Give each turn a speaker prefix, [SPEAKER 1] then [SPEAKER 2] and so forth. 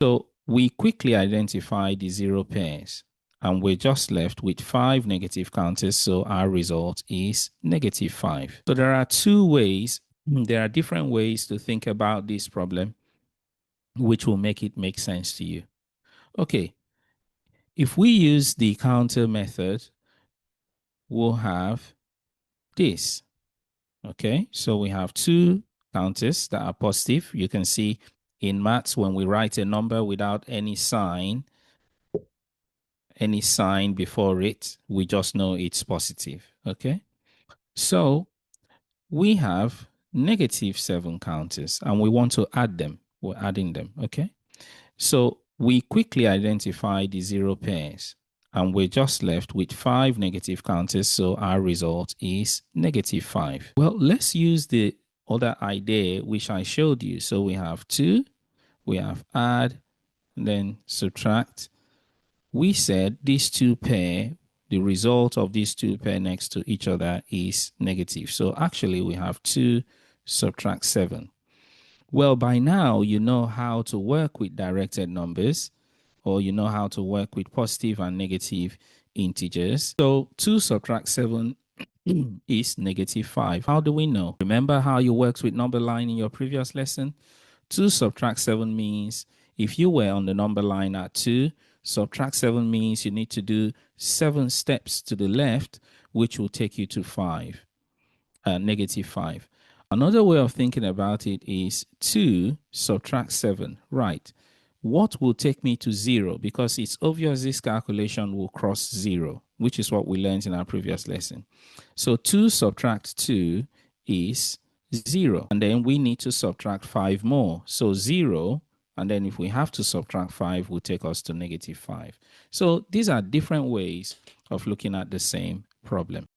[SPEAKER 1] So we quickly identify the zero pairs and we're just left with 5 negative counters. So our result is -5. So there are there are different ways to think about this problem, which will make it make sense to you. Okay, if we use the counter method, we'll have this. Okay, so we have 2 counters that are positive. You can see in maths, when we write a number without any sign before it, we just know it's positive. Okay, so we have -7 counters and we want to add them. We're adding them. Okay, so we quickly identify the zero pairs and we're just left with 5 negative counters. So our result is -5. Well, let's use the other idea which I showed you. So we have 2, we have add, then subtract. We said these 2 pair, the result of these 2 pair next to each other is negative. So actually we have 2 subtract 7. Well, by now you know how to work with directed numbers, or you know how to work with positive and negative integers. So 2 subtract 7 is -5. How do we know? Remember how you worked with number line in your previous lesson? 2 subtract 7 means if you were on the number line at 2, subtract 7 means you need to do 7 steps to the left, which will take you to -5. Another way of thinking about it is 2 subtract 7. Right. What will take me to 0? Because it's obvious this calculation will cross 0, which is what we learned in our previous lesson. So 2 subtract 2 is 0. And then we need to subtract 5 more. So 0, and then if we have to subtract 5, will take us to -5. So these are different ways of looking at the same problem.